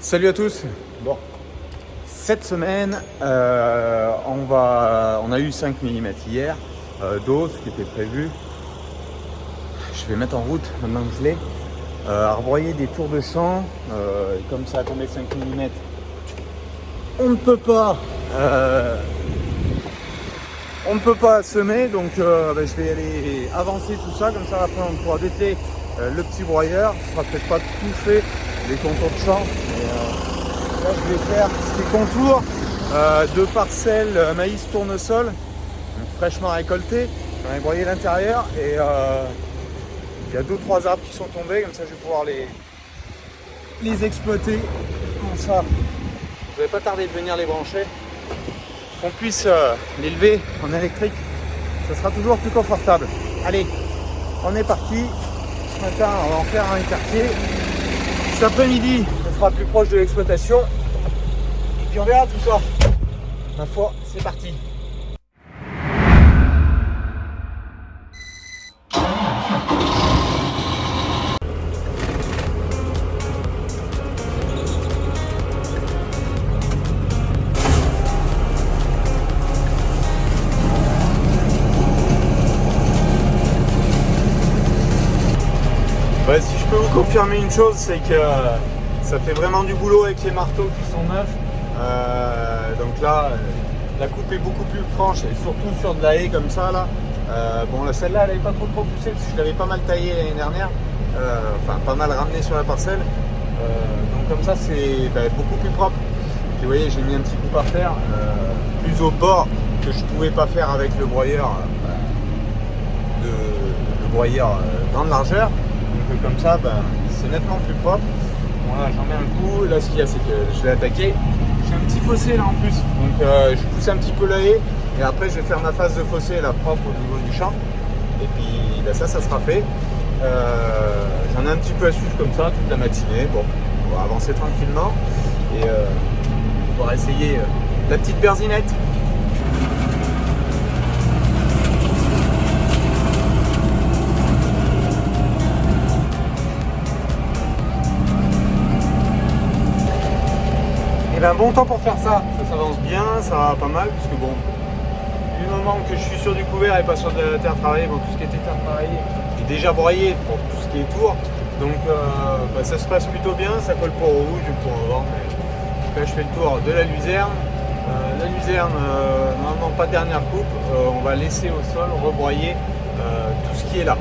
Salut à tous. Bon, cette semaine, on a eu 5 mm hier d'eau, ce qui était prévu. Je vais mettre en route maintenant que je l'ai. À rebroyer des tours de champ, comme ça a tombé 5 mm. On ne peut pas semer, donc je vais aller avancer tout ça, comme ça après on pourra dételer le petit broyeur. Ce sera peut-être pas tout fait, les contours de champ, mais là je vais faire ces contours de parcelles maïs tournesol, donc fraîchement récolté. J'en ai broyé l'intérieur et il y a 2-3 arbres qui sont tombés, comme ça je vais pouvoir les exploiter. Comme ça, je ne vais pas tarder de venir les brancher, qu'on puisse l'élever en électrique, ça sera toujours plus confortable. Allez, on est parti. Ce matin, on va en faire un quartier. Cet après-midi, on sera plus proche de l'exploitation. Et puis on verra tout ça. Ma foi, c'est parti. Ouais, si je peux vous confirmer une chose, c'est que ça fait vraiment du boulot avec les marteaux qui sont neufs. Donc là, la coupe est beaucoup plus franche et surtout sur de la haie comme ça là. Bon, celle-là, elle n'avait pas trop poussé parce que je l'avais pas mal taillée l'année dernière. Enfin, pas mal ramené sur la parcelle. Donc comme ça, c'est beaucoup plus propre. Puis vous voyez, j'ai mis un petit coup par terre, plus au bord que je pouvais pas faire avec le broyeur, grande largeur. Donc comme ça, c'est nettement plus propre. Voilà, j'en mets un coup. Là, ce qu'il y a, c'est que je vais attaquer. J'ai un petit fossé là en plus. Donc je pousse un petit peu la haie. Et après, je vais faire ma phase de fossé là, propre au niveau du champ. Et puis ça sera fait. J'en ai un petit peu à suivre comme ça toute la matinée. Bon, on va avancer tranquillement. Et on va essayer la petite berzinette. Et un bon temps pour faire ça s'avance bien, ça va pas mal, parce que bon, du moment que je suis sur du couvert et pas sur de la terre travaillée, bon, tout ce qui était terre travaillée est déjà broyé pour tout ce qui est tour, donc ça se passe plutôt bien, ça colle pas au rouge ou pour au vent, mais en tout cas je fais le tour de la luzerne. La luzerne, normalement pas de dernière coupe, on va laisser au sol rebroyer tout ce qui est là.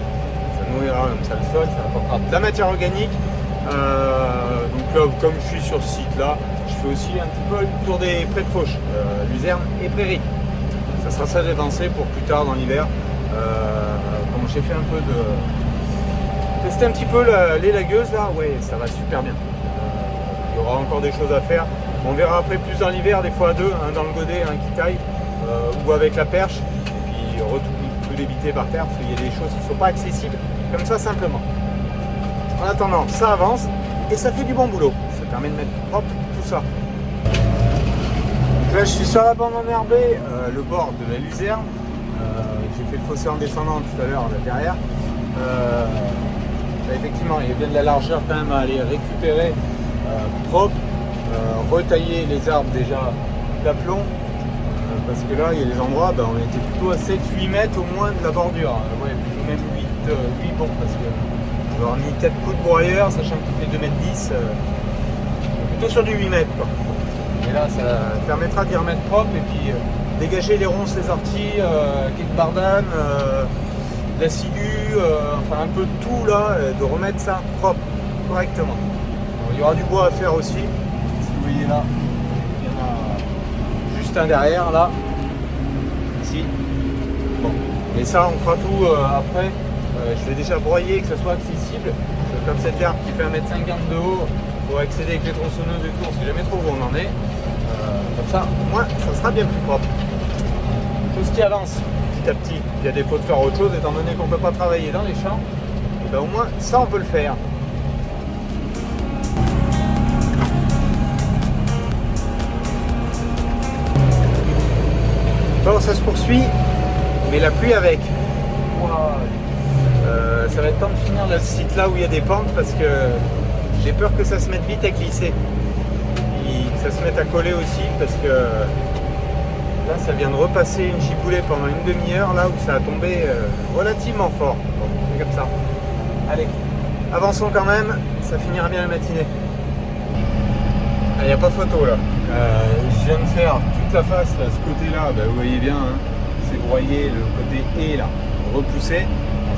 Ça nourrira comme ça le sol, ça apportera de la matière organique. Donc là, comme je suis sur ce site là, je fais aussi un petit peu le tour des prés de fauche, luzerne et prairie. Ça sera ça, j'ai pensé pour plus tard dans l'hiver. Comme j'ai fait un peu de tester un petit peu les lagueuses là, ouais, ça va super bien. Il y aura encore des choses à faire. On verra après plus dans l'hiver, des fois à deux, un dans le godet, un qui taille, ou avec la perche, et puis tout débiter par terre, parce qu'il y a des choses qui ne sont pas accessibles comme ça simplement. En attendant, ça avance et ça fait du bon boulot. Ça permet de mettre propre tout ça. Donc là, je suis sur la bande enherbée, le bord de la luzerne. J'ai fait le fossé en descendant tout à l'heure là derrière. Effectivement, il y a bien de la largeur quand même à aller récupérer propre. Retailler les arbres déjà d'aplomb. Parce que là, il y a des endroits, on était plutôt à 7-8 mètres au moins de la bordure. Ouais, plutôt même 8 bon, parce que on va avoir mis 4 coups de broyeur, sachant qu'il fait 2,10 m. Plutôt sur du 8 mètres quoi. Et là, ça permettra d'y remettre propre et puis dégager les ronces, les orties, quelques bardanes, de la ciguë, enfin un peu de tout là, de remettre ça propre, correctement. Alors, il y aura du bois à faire aussi. Si vous voyez là, il y en a juste un derrière là, ici. Bon, mais ça, on fera tout après. Je vais déjà broyer, que ce soit accessible. Comme cette herbe qui fait 1,50 m de haut, pour accéder avec les tronçonneuses et tout, on ne sait jamais trop où on en est. Comme ça, au moins, ça sera bien plus propre. Tout ce qui avance petit à petit. Il y a des défaut de faire autre chose, étant donné qu'on ne peut pas travailler dans les champs. Et au moins, ça, on peut le faire. Bon, ça se poursuit, mais la pluie avec. Ça va être temps de finir le site là où il y a des pentes parce que j'ai peur que ça se mette vite à glisser. ça se mette à coller aussi, parce que là ça vient de repasser une chipoulée pendant une demi-heure, là où ça a tombé relativement fort. Bon, c'est comme ça. Allez, avançons quand même, ça finira bien la matinée. Il n'y a pas photo là. Je viens de faire toute la face, là, ce côté-là, vous voyez bien, hein, c'est broyé, le côté et là, repoussé.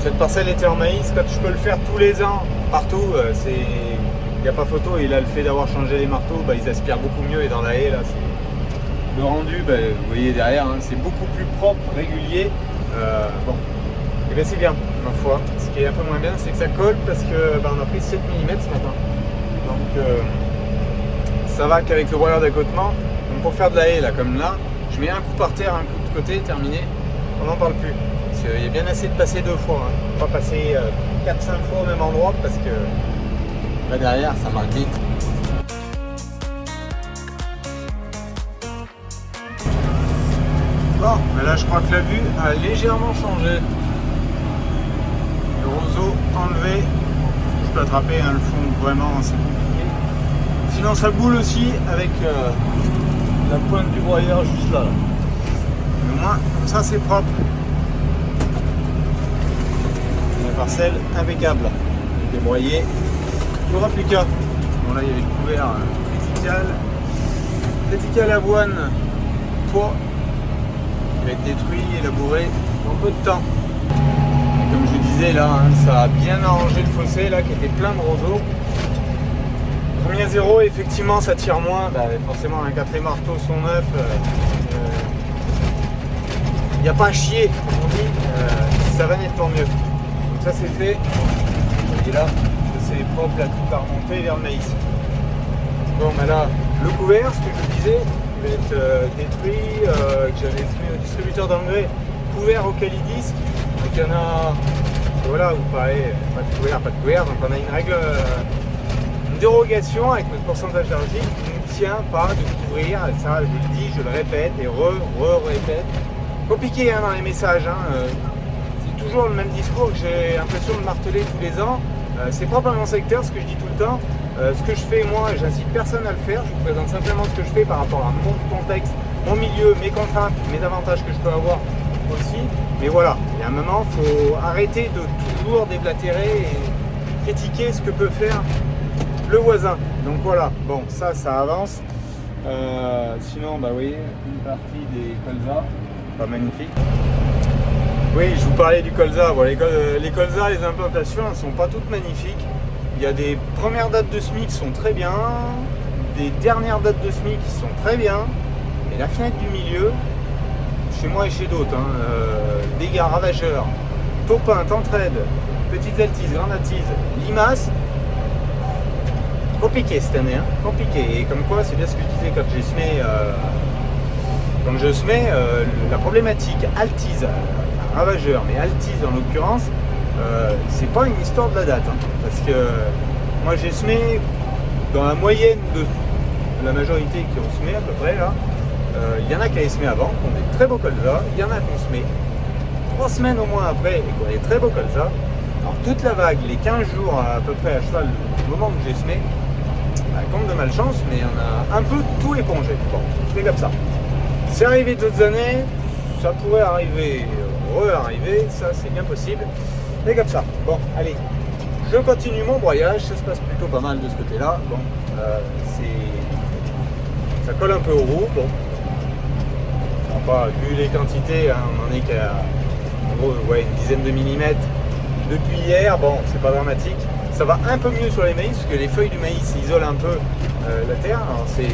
Cette parcelle était en maïs, quand je peux le faire tous les ans, partout, il n'y a pas photo. Et là, le fait d'avoir changé les marteaux, ils aspirent beaucoup mieux. Et dans la haie, là, le rendu, vous voyez derrière, hein, c'est beaucoup plus propre, régulier. Bon, et bien c'est bien, ma foi. Ce qui est un peu moins bien, c'est que ça colle parce que on a pris 7 mm ce matin. Donc, ça va qu'avec le broyeur d'accotement. Donc, pour faire de la haie, là, comme là, je mets un coup par terre, un coup de côté, terminé. On n'en parle plus. Il y a bien assez de passer 2 fois, hein. Pas passer 4-5 fois au même endroit parce que là derrière ça marque vite. Bon, mais là je crois que la vue a légèrement changé. Le roseau enlevé. Je peux attraper, hein, le fond vraiment c'est compliqué. Sinon ça boule aussi avec la pointe du broyeur juste là. Mais au moins comme ça c'est propre. Parcelle impeccable, débroyé, il n'y aura plus qu'à. Bon là il y avait le couvert vertical avoine, poids, il va être détruit et labouré en peu de temps. Et comme je vous disais là, hein, ça a bien arrangé le fossé là qui était plein de roseaux. Premier à zéro, effectivement ça tire moins, forcément quand les marteaux sont neufs, il n'y a pas à chier comme on dit, ça va nettement mieux. Ça c'est fait, et là c'est propre, là tout a remonté vers le maïs. Bon là, le couvert, ce que je vous disais, il va être détruit, que j'avais fait au distributeur d'engrais, couvert au Calidis. Donc il y en a, voilà, vous parlez, pas de couvert, donc on a une règle, une dérogation avec notre pourcentage d'argile qui ne tient pas de couvrir, ça je le dis, je le répète et répète. Compliqué hein, dans les messages, hein, toujours le même discours que j'ai l'impression de marteler tous les ans. C'est propre à mon secteur, ce que je dis tout le temps. Ce que je fais moi, j'incite personne à le faire. Je vous présente simplement ce que je fais par rapport à mon contexte, mon milieu, mes contraintes, mes avantages que je peux avoir aussi. Mais voilà, il y a un moment, il faut arrêter de toujours déblatérer et critiquer ce que peut faire le voisin. Donc voilà, bon, ça avance. Sinon, vous voyez, une partie des colzas, pas magnifique. Oui, je vous parlais du colza. Bon, les colzas, les implantations, elles ne sont pas toutes magnifiques. Il y a des premières dates de semis qui sont très bien, des dernières dates de semis qui sont très bien, et la fenêtre du milieu, chez moi et chez d'autres, hein, dégâts ravageurs, taupin, tentraide, petites altises, grandes altises, limaces, compliqué cette année, hein, compliqué. Et comme quoi, c'est bien ce que je disais quand j'ai semé, la problématique altise, ravageur, mais altise en l'occurrence, c'est pas une histoire de la date, hein, parce que moi j'ai semé dans la moyenne de la majorité qui ont semé à peu près là, il y en a qui avaient semé avant, qui ont des très beaux colzas, il y en a qui ont semé 3 semaines au moins après et qui ont des très beaux colzas. Alors toute la vague, les 15 jours à peu près à cheval au moment où j'ai semé, compte de malchance, mais il y en a un peu tout épongé. Bon, c'est comme ça. C'est arrivé d'autres années, ça pourrait arriver, re-arriver, ça c'est bien possible. Et comme ça. Bon, allez, je continue mon broyage, ça se passe plutôt pas mal de ce côté-là. Bon, ça colle un peu au roux. Bon, pas, vu les quantités, hein, on en est qu'à en gros, une dizaine de millimètres depuis hier. Bon, c'est pas dramatique. Ça va un peu mieux sur les maïs, parce que les feuilles du maïs isolent un peu la terre. Alors c'est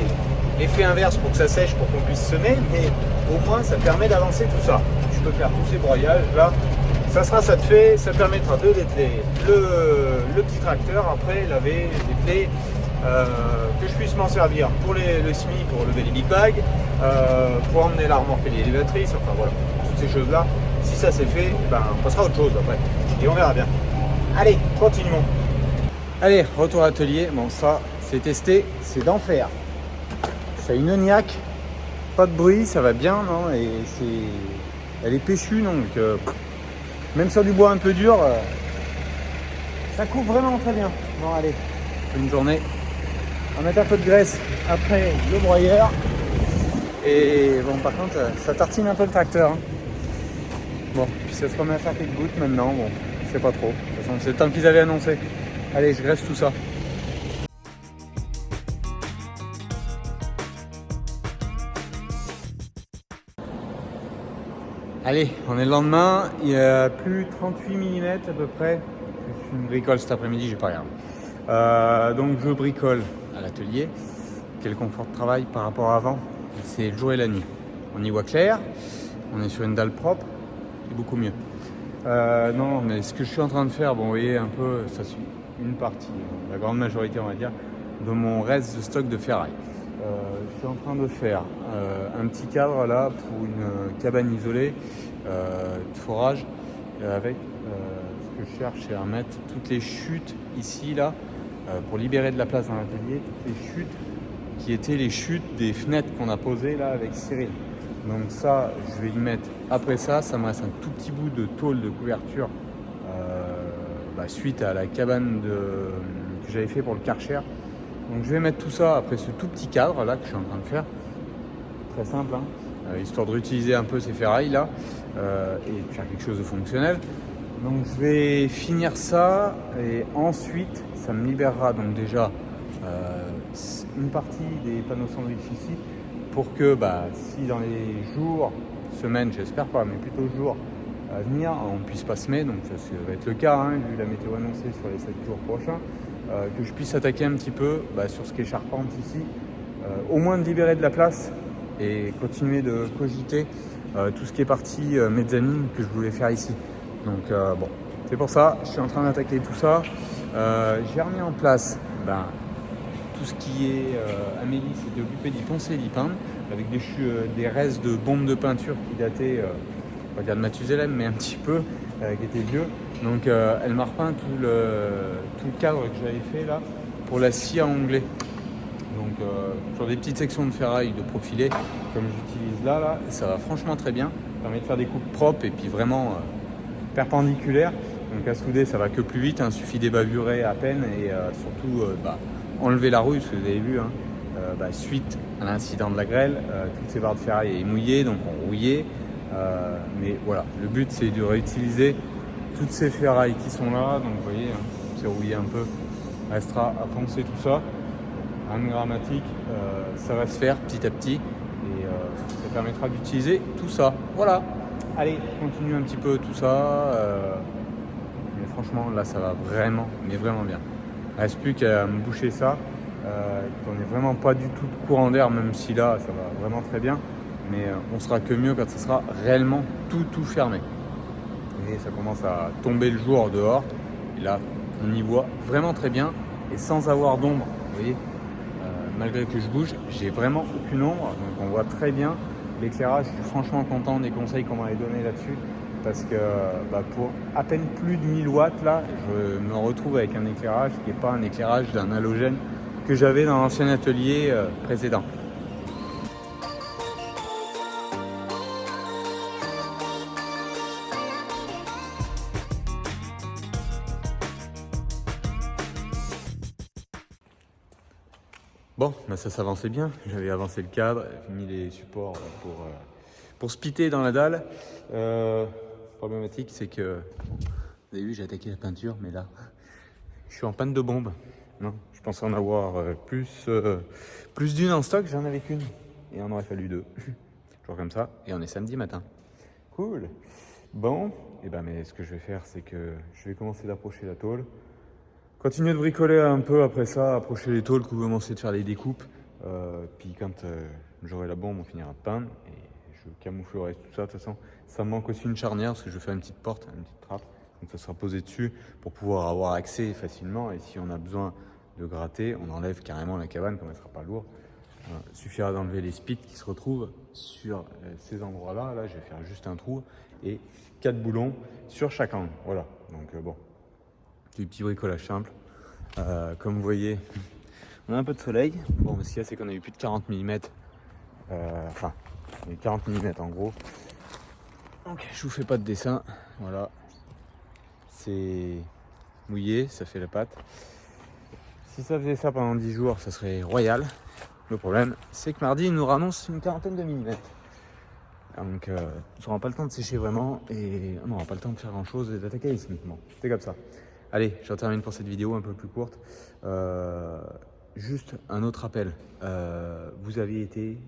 l'effet inverse pour que ça sèche, pour qu'on puisse semer, mais au moins ça permet d'avancer tout ça. Je peux faire tous ces broyages là. Ça sera ça de fait, ça permettra de dételer le petit tracteur, après laver, dételer, que je puisse m'en servir pour le SMI, pour lever les big bags, pour emmener la remorque et l'élévatrice, enfin voilà, toutes ces choses là. Si ça c'est fait, ben, on passera à autre chose après, et on verra bien. Allez, continuons. Allez, retour à l'atelier. Bon, ça c'est testé, c'est d'enfer. Ça a une niaque, pas de bruit, ça va bien, non, et elle est péchue, donc même sur du bois un peu dur, ça coupe vraiment très bien. Bon, allez, une journée. On va mettre un peu de graisse après le broyeur. Et bon, par contre, ça tartine un peu le tracteur. Hein. Bon, puis ça se remet à faire quelques gouttes maintenant. Bon, je sais pas trop. De toute façon, c'est le temps qu'ils avaient annoncé. Allez, je graisse tout ça. Allez, on est le lendemain. Il y a plus 38 mm à peu près. Je fais une bricole cet après-midi, j'ai pas regardé. Donc je bricole à l'atelier. Quel confort de travail par rapport à avant. C'est le jour et la nuit. On y voit clair. On est sur une dalle propre. C'est beaucoup mieux. Non, mais ce que je suis en train de faire, bon, vous voyez un peu, ça c'est une partie, la grande majorité, on va dire, de mon reste de stock de ferraille. Je suis en train de faire un petit cadre là pour une cabane isolée de forage avec ce que je cherche, c'est à mettre toutes les chutes ici là pour libérer de la place dans l'atelier, toutes les chutes qui étaient les chutes des fenêtres qu'on a posées là avec Cyril. Donc ça, je vais y mettre après ça. Ça me reste un tout petit bout de tôle de couverture suite à la cabane que j'avais fait pour le Karcher. Donc je vais mettre tout ça après ce tout petit cadre là que je suis en train de faire. Très simple, hein, histoire de réutiliser un peu ces ferrailles là et de faire quelque chose de fonctionnel. Donc je vais finir ça et ensuite ça me libérera donc déjà une partie des panneaux sandwich ici. Pour que si dans les jours, semaines, j'espère pas, mais plutôt jours à venir, on puisse pas semer, donc ça va être le cas, hein, vu la météo annoncée sur les 7 jours prochains, que je puisse attaquer un petit peu sur ce qui est charpente ici, au moins de libérer de la place et continuer de cogiter tout ce qui est partie mezzanine que je voulais faire ici. Donc bon, c'est pour ça, je suis en train d'attaquer tout ça. J'ai remis en place tout ce qui est Amélie s'était occupée d'y poncer et d'y peindre avec des restes de bombes de peinture qui dataient, on va dire de Mathusalem, mais un petit peu, qui étaient vieux. Donc elle m'a repeint tout le cadre que j'avais fait là pour la scie à onglet. Donc sur des petites sections de ferraille de profilé comme j'utilise là, ça va franchement très bien. Ça permet de faire des coupes propres et puis vraiment perpendiculaires. Donc à souder ça va que plus vite, il suffit d'ébavurer à peine et surtout enlever la rouille, parce que vous avez vu, suite à l'incident de la grêle, toutes ces barres de ferraille est mouillées, donc on rouillait. Mais voilà, le but c'est de réutiliser toutes ces ferrailles qui sont là. Donc vous voyez, c'est rouillé un peu. Restera à poncer tout ça. Un grammatique, ça va se faire petit à petit et ça permettra d'utiliser tout ça. Voilà. Allez, je continue un petit peu tout ça. Mais franchement, là, ça va vraiment, mais vraiment bien. Il ne reste plus qu'à me boucher ça. On n'est vraiment pas du tout de courant d'air, même si là, ça va vraiment très bien. Mais on sera que mieux quand ça sera réellement tout fermé. Et ça commence à tomber le jour dehors. Et là, on y voit vraiment très bien. Et sans avoir d'ombre, vous voyez, malgré que je bouge, j'ai vraiment aucune ombre. Donc on voit très bien l'éclairage. Je suis franchement content des conseils qu'on m'avait donnés là-dessus. Parce que pour à peine plus de 1000 watts, là, je me retrouve avec un éclairage qui n'est pas un éclairage d'un halogène que j'avais dans l'ancien atelier précédent. Bon, ça s'avançait bien. J'avais avancé le cadre, mis les supports pour splitter dans la dalle. Problématique, c'est que, vous avez vu, j'ai attaqué la peinture, mais là, je suis en panne de bombe. Non, je pensais en avoir plus d'une en stock, j'en avais qu'une. Et on aurait fallu deux. Toujours comme ça. Et on est samedi matin. Cool. Bon, mais ce que je vais faire, c'est que je vais commencer d'approcher la tôle. Continuer de bricoler un peu après ça, approcher les tôles, commencer de faire les découpes. Puis quand j'aurai la bombe, on finira de peindre. Et je camouflerai tout ça. De toute façon, ça me manque aussi une charnière parce que je fais une petite porte, une petite trappe. Donc ça sera posé dessus pour pouvoir avoir accès facilement. Et si on a besoin de gratter, on enlève carrément la cabane comme elle ne sera pas lourde. Il suffira d'enlever les spits qui se retrouvent sur ces endroits-là. Là, je vais faire juste un trou et 4 boulons sur chaque angle. Voilà, donc bon. Du petit bricolage simple. Comme vous voyez, on a un peu de soleil. Bon, ce qu'il y a, c'est qu'on a eu plus de 40 mm. Enfin, 40 mm en gros. Donc, je vous fais pas de dessin. Voilà. C'est mouillé, ça fait la pâte. Si ça faisait ça pendant 10 jours, ça serait royal. Le problème, c'est que mardi, il nous annonce une quarantaine de millimètres. Donc, on n'aura pas le temps de sécher vraiment et on n'aura pas le temps de faire grand chose et d'attaquer les uniquement. C'est comme ça. Allez, je termine pour cette vidéo un peu plus courte. Juste un autre appel. Vous avez été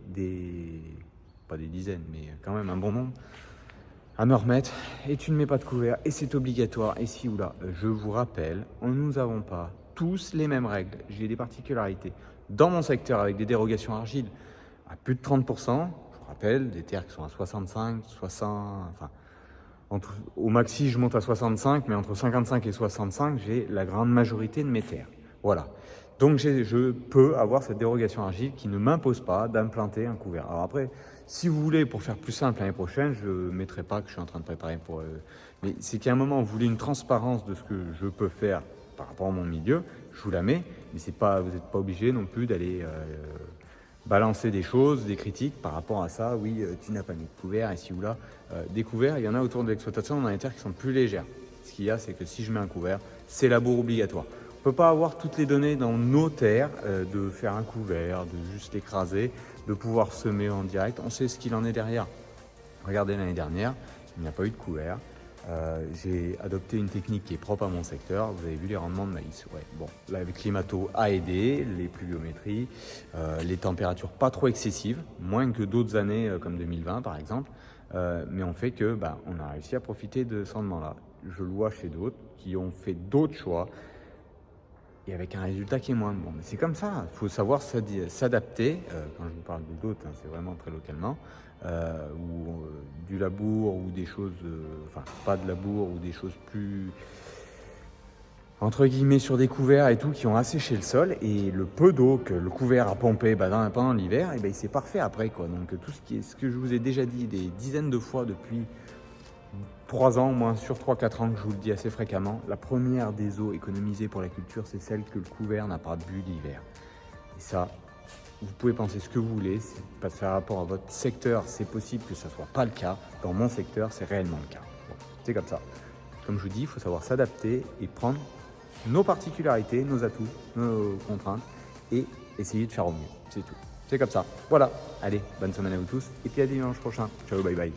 pas des dizaines, mais quand même un bon nombre à me remettre. Et tu ne mets pas de couvert et c'est obligatoire. Et si ou là, je vous rappelle, nous n'avons pas tous les mêmes règles. J'ai des particularités dans mon secteur avec des dérogations argile à plus de 30%. Je vous rappelle, des terres qui sont à 65, 60, enfin, au maxi, je monte à 65, mais entre 55 et 65, j'ai la grande majorité de mes terres. Voilà. Donc, je peux avoir cette dérogation argile qui ne m'impose pas d'implanter un couvert. Alors après, si vous voulez, pour faire plus simple l'année prochaine, je ne mettrai pas que je suis en train de préparer pour... mais c'est qu'à un moment, vous voulez une transparence de ce que je peux faire par rapport à mon milieu, je vous la mets, mais vous n'êtes pas obligé non plus d'aller balancer des choses, des critiques par rapport à ça. Oui, tu n'as pas mis de couvert, ici ou là. Des couverts, il y en a autour de l'exploitation dans les terres qui sont plus légères. Ce qu'il y a, c'est que si je mets un couvert, c'est labour obligatoire. On ne peut pas avoir toutes les données dans nos terres, de faire un couvert, de juste l'écraser, de pouvoir semer en direct. On sait ce qu'il en est derrière. Regardez l'année dernière, il n'y a pas eu de couvert. J'ai adopté une technique qui est propre à mon secteur. Vous avez vu les rendements de maïs. Ouais, bon, là, le climato a aidé, les pluviométries, les températures pas trop excessives, moins que d'autres années comme 2020 par exemple. Mais on fait que on a réussi à profiter de ce rendement-là. Je le vois chez d'autres qui ont fait d'autres choix et avec un résultat qui est moins bon. Mais c'est comme ça, il faut savoir s'adapter. Quand je vous parle de d'autres, hein, c'est vraiment très localement. Ou du labour ou des choses, enfin pas de labour ou des choses plus entre guillemets sur des couverts et tout qui ont asséché le sol et le peu d'eau que le couvert a pompé pendant l'hiver, et c'est parfait après quoi. Donc tout ce que je vous ai déjà dit des dizaines de fois depuis 3 ans, moins sur 3-4 ans que je vous le dis assez fréquemment, la première des eaux économisées pour la culture, c'est celle que le couvert n'a pas bu l'hiver. Et ça, vous pouvez penser ce que vous voulez, c'est pas par rapport à votre secteur, c'est possible que ça soit pas le cas. Dans mon secteur, c'est réellement le cas. Bon, c'est comme ça. Comme je vous dis, il faut savoir s'adapter et prendre nos particularités, nos atouts, nos contraintes et essayer de faire au mieux. C'est tout. C'est comme ça. Voilà. Allez, bonne semaine à vous tous et puis à dimanche prochain. Ciao, bye bye.